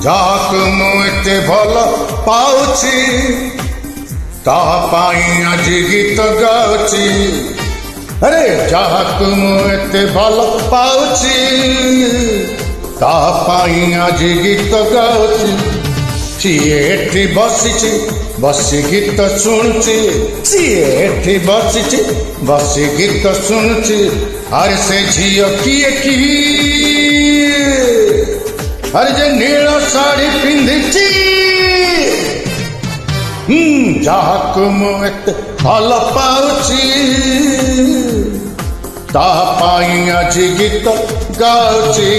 ଯାହାକୁ ମୁଁ ଏତେ ଭଲ ପାଉଛି ତା ପାଇଁ ଆଜି ଗୀତ ଗାଉଛି। ଆରେ ଯାହାକୁ ମୁଁ ଏତେ ଭଲ ପାଉଛି ତା ପାଇଁ ଆଜି ଗୀତ ଗାଉଛି। ସିଏ ଏଠି ବସିଛି ବସି ଗୀତ ଶୁଣୁଛି, ସିଏ ଏଠି ବସିଛି ବସି ଗୀତ ଶୁଣୁଛି। ଆରେ ସେ ଝିଅ କିଏ କି? अरे जे नील साड़ी पिंधिची ଯାହାକୁ ମୁଁ ଏତେ ଭଲ ପାଉଛି ତା ପାଇଁ ଆଜି ଗୀତ ଗାଉଛି।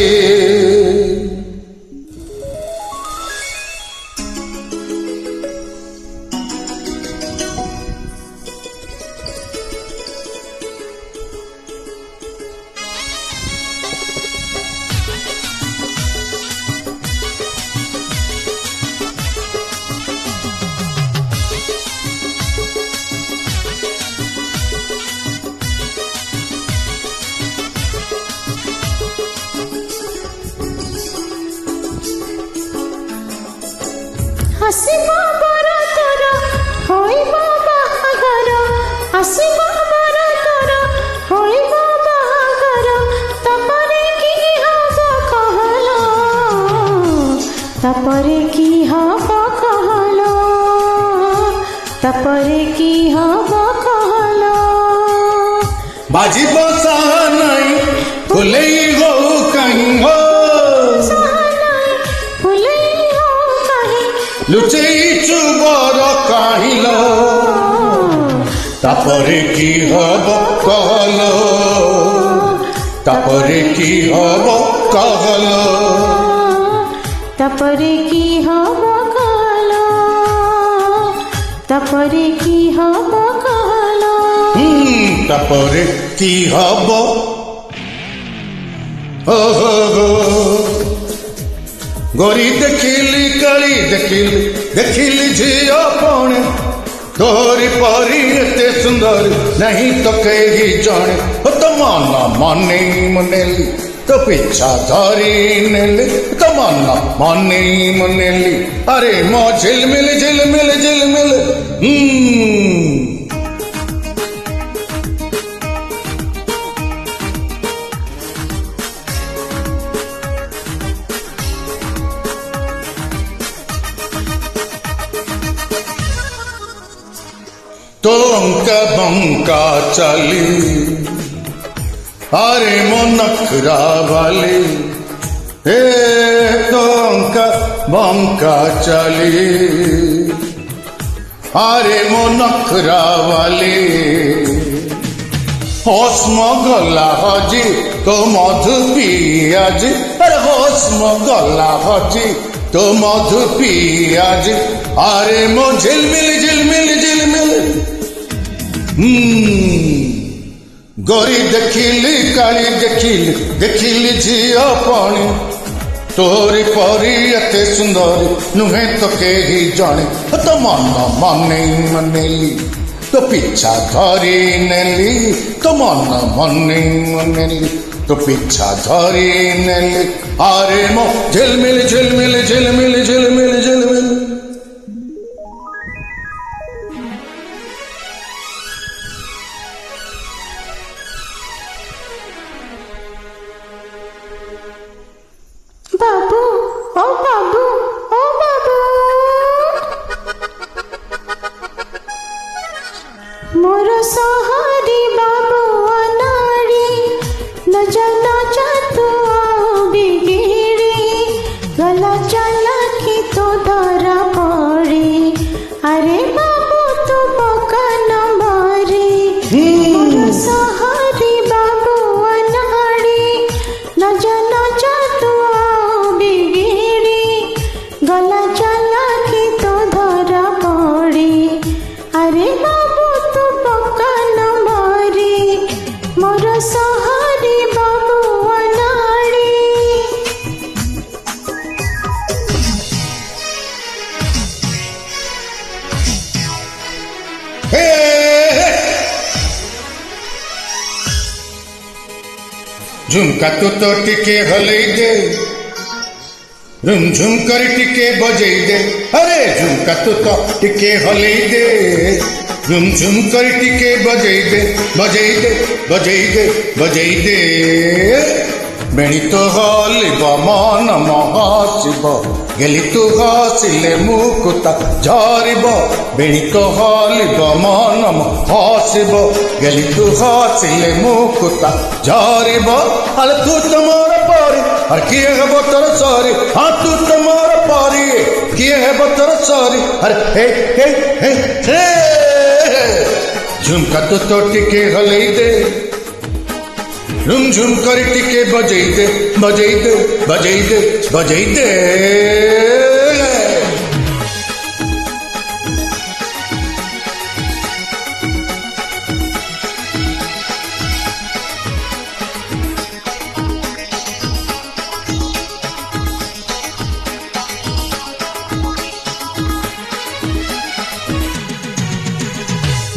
ଆସିବ ବରତର ହୋଇବ ବାହାଘର, ଆସିବ ବରତର ହୋଇବ ବାହାଘର, ତାପରେ କି ହବ କହିଲ, ତାପରେ କି ହବ କହିଲ, ତାପରେ କି ହବ କହିଲ। ବାଜିବ ସାହାନାଇ ଫୁଲେଇ ହଉ କାହିଁ ହୋ, ଲୁଚେଇଛୁ ବର କାହିଲ, ତାପରେ କି ହବ କହିଲ, ତାପରେ କି ହବ କହିଲ, ତାପରେ କି ହବ କହିଲ, ତାପରେ କି ହବ କହିଲ, ତାପରେ କି ହବ। गोरी देखिली काली देखिली देखिली झियो पौने, तोरी परी एते सुंदर नहीं तो कहीं जाने। तो माना माने मनेली तो पीछा धरी नेली, तो माना माने मनेली। अरे मो झिलमिल झिलमिल झिलमिल तो अंका बंका चली, अरे मो नखरा वाली, हे तो अंका बंका चली, अरे मो नखरा वाली। होश मो गला हजी तो मधु पियाजी, अरे होश मो गला हजी तो मधु पियाजी। अरे मो झिलमिल झिलमिल झिलमिल गोरी देखिली काली देखिली देखिली झियो पानी, तोरी परी एते सुंदरी नुहे तो केही जाने। तो मन मने मनेली तो पीछा धरी नेली, तो मन मने मनेली तो पीछा धरी नेली। अरे मो झिलमिल झिलमिल झिलमिल झिलमिल झिलमिल बाबू ओ बाबू ओ बाबू, मोर सहारी बाबू अनाड़ी न जना चातु बिगिड़ी, गला चला की तो ଝୁମକା ତୁ ତ ଟିକେ ହଲେଇ ଦେ ଝୁମଝୁମ କରି ଟିକେ ବଜେଇ ଦେ ଆରେ ଝୁମକା ତୁ ତ ଟିକେ ହଲେଇ ଦେ ଝୁମଝୁମ କରି ଟିକେ ବଜେଇ ଦେ ବଜେଇ ଦେ ବଜେଇ ଦେ ବଜେଇ ଦେ ବେଣୀ ତୁ ହଲିବ ମନ ମହସିବ ଗେଲି ତୁ ହସିଲେ ମୁକୁତା ଝରିବ ବେଣୀ ତୁ ହଲିବ ମନ ହସିବ ଗେଲି ତୁ ହସିଲେ ମୁକୁତା ଝରିବ ଆରେ ତୁ ତ ମୋର ପରି ଆରେ କିଏ ହେବ ତୋର ସରି ହଁ ତୁ ତ ମୋର ପରି କିଏ ହେବ ତୋର ସରି ଆରେ ହେ ହେ ହେ ହେ ଝୁମକା ତୁ ତ ଟିକେ ହଲେଇ ଦେ ଝୁମଝୁମ କରି ଟିକେ ବଜେଇ ଦେ ବଜେଇ ଦେ ବଜେଇ ଦେ ବଜେଇ ଦେ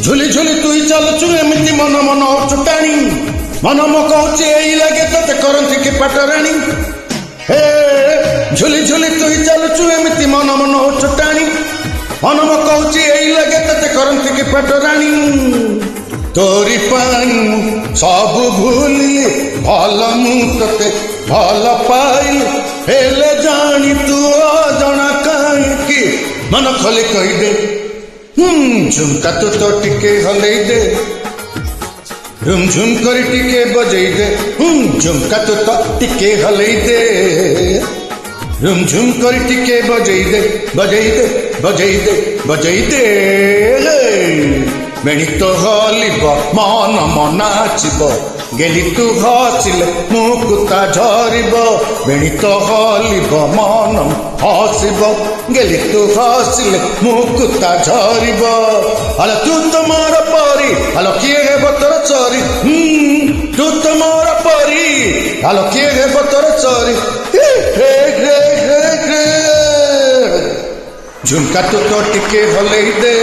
ঝুলি ঝুলি তুই চালুଛୁ ଏମିତି ମନ ମନ ଚୁଟାଣି ମନ ମୋ କହୁଛି ଏଇ ଲାଗେ ତତେ କରନ୍ତି କି ପାଟରାଣୀ ହେ ଝୁଲି ଝୁଲି ତୁଇ ଚାଲୁଛୁ ଏମିତି ମନ ମନ ଚୁଟାଣି ମନ ମୋ କହୁଛି ଏଇ ଲାଗେ ତତେ କରନ୍ତି କି ପାଟରାଣୀ ତୋରି ପାଇଁ ସବୁ ଭୁଲିଲି ଭଲ ମୁଁ ତତେ ଭଲ ପାଇଲି ହେଲେ ଜାଣି ତୁ ଅଜଣା କାହିଁକି ମନ ଖୋଲି କହିଦେ ଝୁମକା ତୁ ତ ଟିକେ ହଲେଇ ଦେ ଝୁମଝୁମ କରି ଟିକେ ବଜେଇ ଦେ ଝୁମକା ତୁ ତ ଟିକେ ହଲେଇ ଦେ ଝୁମଝୁମ କରି ଟିକେ ବଜେଇ ଦେ ବଜେଇ ଦେ ବଜେଇ ଦେ ବଜେଇ ଦେ ବେଣୀ ତ ହଲିବ ମନ ନାଚିବ ଗେଲି ତୁ ହସିଲେ ମୁକୁତା ଝରିବ ବେଣୀ ତ ହଲିବ ମନ ହସିବ ଗେଲି ତୁ ହସିଲେ ମୁକୁତା ଝରିବ ଆଲୋ ତୁ ତ ମୋର ପରି ଆଲୋ କିଏ ହେବ ତୋର ସରି ତୁ ତ ମୋର ପରି ଆଲୋ କିଏ ହେବ ତୋର ସରି ଝୁମକା ତୁ ତ ଟିକେ ହଲେଇ ଦେ